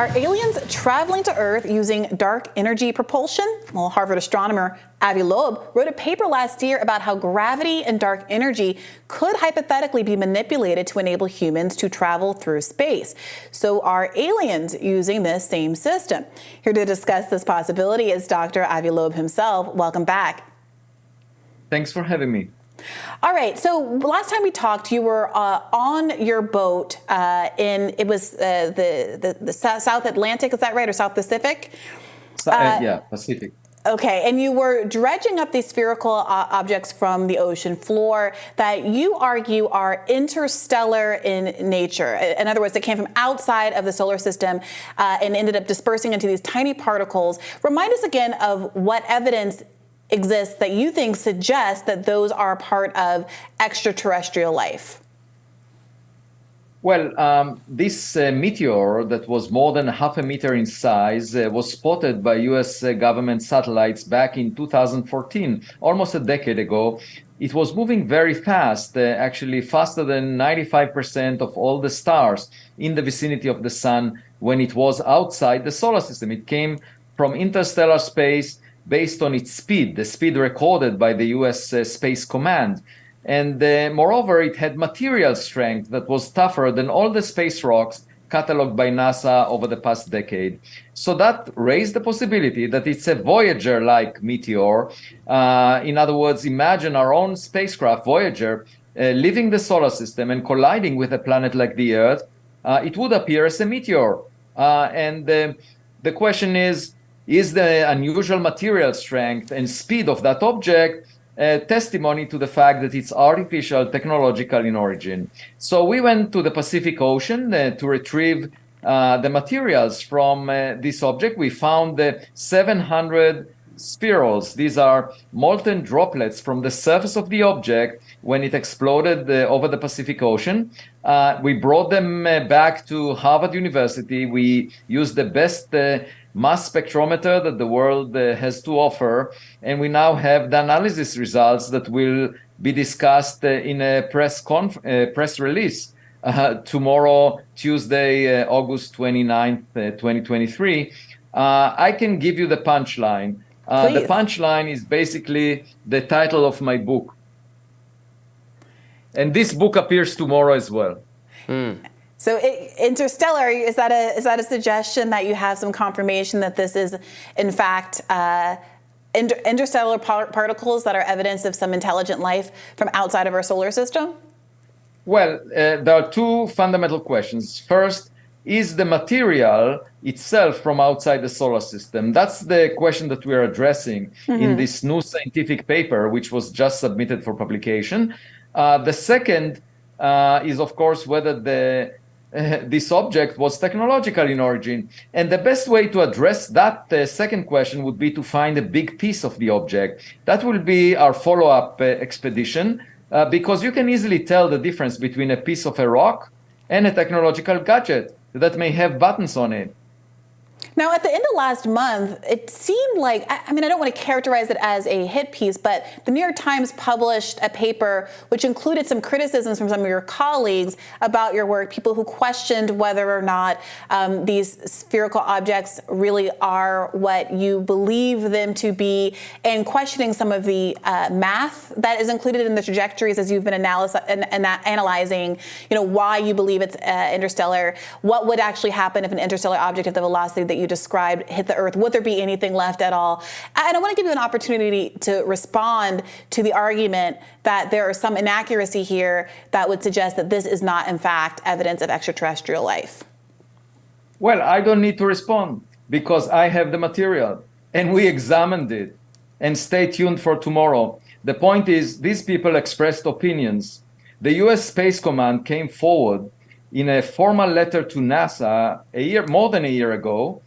Are aliens traveling to Earth using dark energy propulsion? Well, Harvard astronomer Avi Loeb wrote a paper last year about how gravity and dark energy could hypothetically be manipulated to enable humans to travel through space. So are aliens using this same system? Here to discuss this possibility is Dr. Avi Loeb himself. Welcome back. Thanks for having me. All right. So last time we talked, you were on your boat the South Atlantic. Is that right, or South Pacific? Yeah, Pacific. Okay, and you were dredging up these spherical objects from the ocean floor that you argue are interstellar in nature. In other words, they came from outside of the solar system and ended up dispersing into these tiny particles. Remind us again of what evidence exists that you think suggests that those are part of extraterrestrial life. Well, this meteor that was more than half a meter in size was spotted by US government satellites back in 2014, almost a decade ago. It was moving very fast, actually faster than 95% of all the stars in the vicinity of the sun when it was outside the solar system. It came from interstellar space based on its speed, the speed recorded by the US Space Command. And moreover, it had material strength that was tougher than all the space rocks cataloged by NASA over the past decade. So that raised the possibility that it's a Voyager-like meteor. In other words, imagine our own spacecraft, Voyager, leaving the solar system and colliding with a planet like the Earth. It would appear as a meteor. And the question is the unusual material strength and speed of that object testimony to the fact that it's artificial, technological in origin? So we went to the Pacific Ocean to retrieve the materials from this object. We found 700 spherules. These are molten droplets from the surface of the object when it exploded over the Pacific Ocean. We brought them back to Harvard University. We used the best mass spectrometer that the world has to offer, and we now have the analysis results that will be discussed in a press release tomorrow, Tuesday, August 29th, 2023. I can give you the punchline. The punchline is basically the title of my book. And this book appears tomorrow as well. So Interstellar, is that a suggestion that you have some confirmation that this is, in fact, interstellar particles that are evidence of some intelligent life from outside of our solar system? Well, there are two fundamental questions. First, is the material itself from outside the solar system? That's the question that we are addressing in this new scientific paper, which was just submitted for publication. The second is, of course, whether this object was technological in origin. And the best way to address that second question would be to find a big piece of the object. That will be our follow-up expedition, because you can easily tell the difference between a piece of a rock and a technological gadget that may have buttons on it. Now, at the end of last month, it seemed like, I mean, I don't want to characterize it as a hit piece, but the New York Times published a paper which included some criticisms from some of your colleagues about your work, people who questioned whether or not these spherical objects really are what you believe them to be, and questioning some of the math that is included in the trajectories as you've been analyzing, why you believe it's interstellar. What would actually happen if an interstellar object at the velocity that you described hit the Earth? Would there be anything left at all? And I want to give you an opportunity to respond to the argument that there is some inaccuracy here that would suggest that this is not, in fact, evidence of extraterrestrial life. Well, I don't need to respond because I have the material and we examined it. And stay tuned for tomorrow. The point is, these people expressed opinions. The US Space Command came forward in a formal letter to NASA more than a year ago,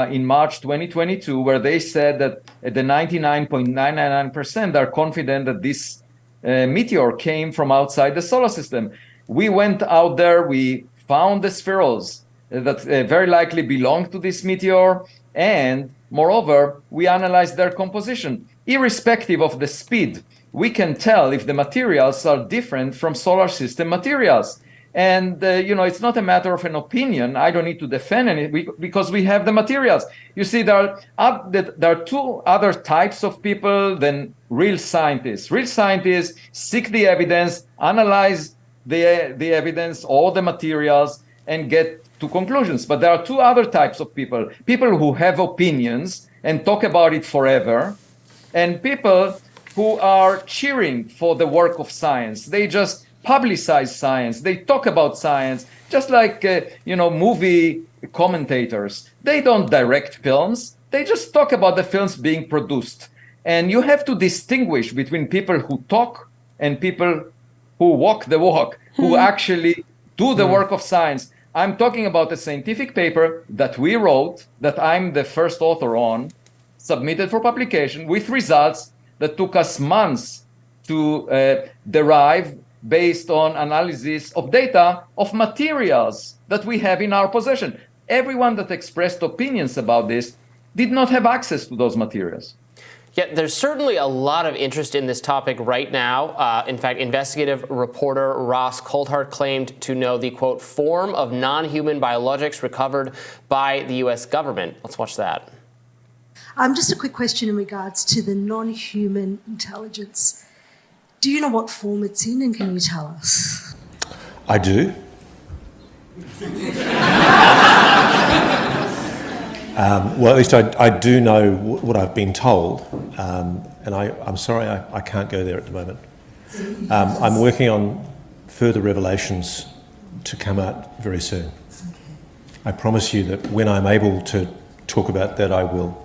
in March 2022, where they said that at the 99.999% are confident that this meteor came from outside the solar system. We went out there, we found the spherules that very likely belong to this meteor, and moreover, we analyzed their composition. Irrespective of the speed, we can tell if the materials are different from solar system materials. And, it's not a matter of an opinion. I don't need to defend it because we have the materials. You see, there are two other types of people than real scientists. Real scientists seek the evidence, analyze the evidence, all the materials, and get to conclusions. But there are two other types of people who have opinions and talk about it forever, and people who are cheering for the work of science. They just publicize science. They talk about science, just like, movie commentators. They don't direct films. They just talk about the films being produced. And you have to distinguish between people who talk and people who walk the walk, who actually do the work of science. I'm talking about a scientific paper that we wrote, that I'm the first author on, submitted for publication with results that took us months to derive based on analysis of data of materials that we have in our possession. Everyone that expressed opinions about this did not have access to those materials. Yeah, there's certainly a lot of interest in this topic right now. In fact, investigative reporter Ross Coulthart claimed to know the, quote, form of non-human biologics recovered by the U.S. government. Let's watch that. Just a quick question in regards to the non-human intelligence. Do you know what form it's in, and can you tell us? I do. Well, at least I do know what I've been told, and I'm sorry I can't go there at the moment. I'm working on further revelations to come out very soon. I promise you that when I'm able to talk about that, I will.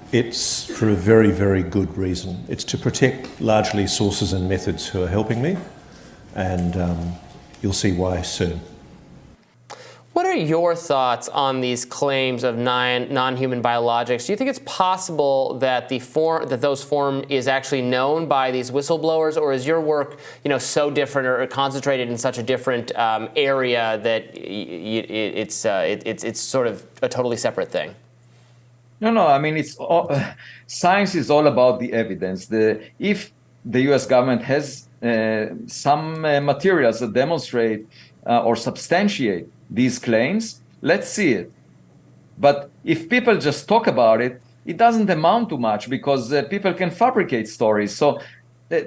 It's for a very, very good reason. It's to protect largely sources and methods who are helping me, and you'll see why soon. What are your thoughts on these claims of non-human biologics? Do you think it's possible that those form is actually known by these whistleblowers, or is your work, so different or concentrated in such a different area that it's sort of a totally separate thing? No. I mean, science is all about the evidence. If the U.S. government has some materials that demonstrate or substantiate these claims, let's see it. But if people just talk about it, it doesn't amount to much because people can fabricate stories. So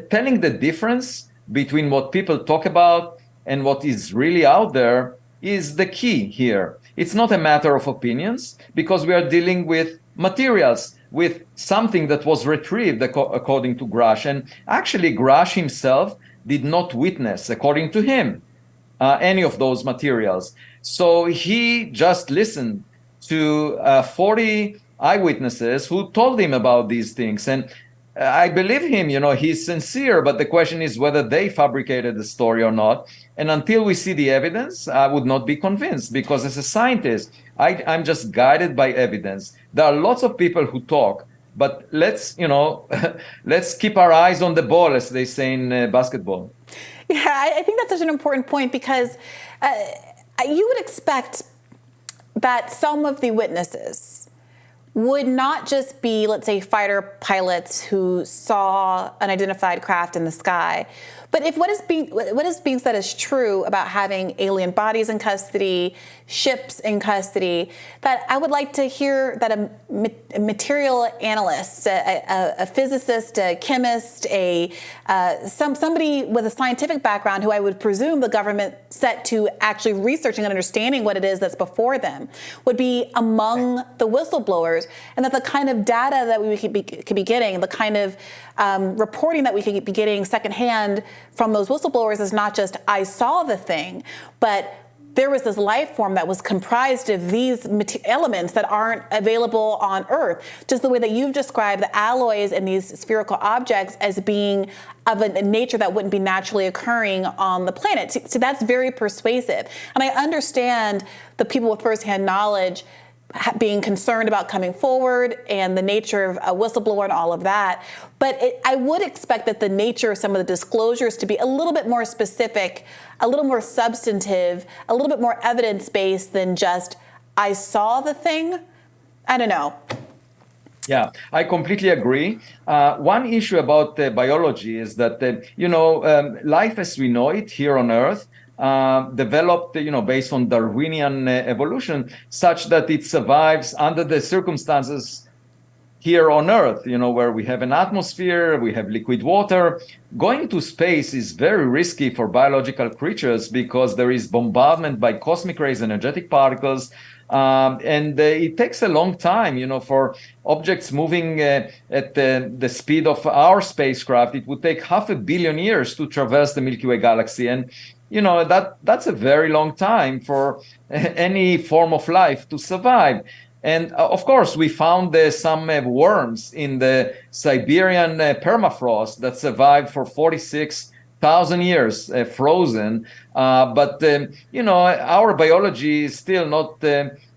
telling the difference between what people talk about and what is really out there is the key here. It's not a matter of opinions because we are dealing with materials, with something that was retrieved according to Grush. And actually, Grush himself did not witness, according to him, any of those materials. So he just listened to 40 eyewitnesses who told him about these things. And I believe him, he's sincere, but the question is whether they fabricated the story or not. And until we see the evidence, I would not be convinced, because as a scientist, I'm just guided by evidence. There are lots of people who talk, but let's keep our eyes on the ball, as they say in basketball. Yeah, I think that's such an important point, because you would expect that some of the witnesses would not just be, let's say, fighter pilots who saw an unidentified craft in the sky, but if what is being said is true about having alien bodies in custody, ships in custody, that I would like to hear that a material analyst, a physicist, a chemist, somebody with a scientific background who I would presume the government set to actually researching and understanding what it is that's before them would be among the whistleblowers, and that the kind of data that we could be getting, the kind of reporting that we could be getting secondhand from those whistleblowers is not just, I saw the thing, but there was this life form that was comprised of these elements that aren't available on Earth. Just the way that you've described the alloys in these spherical objects as being of a nature that wouldn't be naturally occurring on the planet. So that's very persuasive. And I understand the people with firsthand knowledge being concerned about coming forward and the nature of a whistleblower and all of that. But I would expect that the nature of some of the disclosures to be a little bit more specific, a little more substantive, a little bit more evidence-based than just, I saw the thing. I don't know. Yeah, I completely agree. One issue about biology is that, life as we know it here on Earth developed, based on Darwinian evolution, such that it survives under the circumstances here on Earth, where we have an atmosphere, we have liquid water. Going to space is very risky for biological creatures because there is bombardment by cosmic rays, energetic particles, and it takes a long time, for objects moving at the speed of our spacecraft. It would take 500 million years to traverse the Milky Way galaxy, and that's a very long time for any form of life to survive. And of course, we found some worms in the Siberian permafrost that survived for 46,000 years frozen. But our biology is still not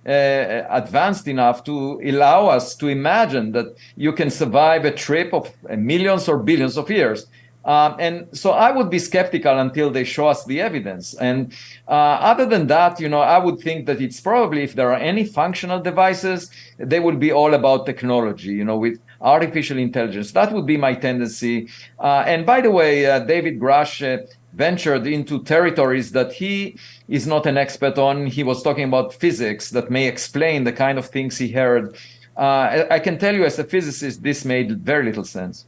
advanced enough to allow us to imagine that you can survive a trip of millions or billions of years. And so I would be skeptical until they show us the evidence. And other than that, I would think that it's probably, if there are any functional devices, they will be all about technology, with artificial intelligence. That would be my tendency. And by the way, David Grush ventured into territories that he is not an expert on. He was talking about physics that may explain the kind of things he heard. I can tell you as a physicist, this made very little sense.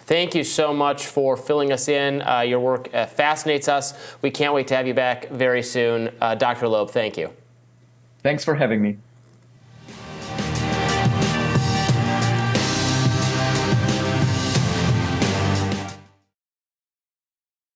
Thank you so much for filling us in. Your work fascinates us. We can't wait to have you back very soon. Dr. Loeb, thank you. Thanks for having me.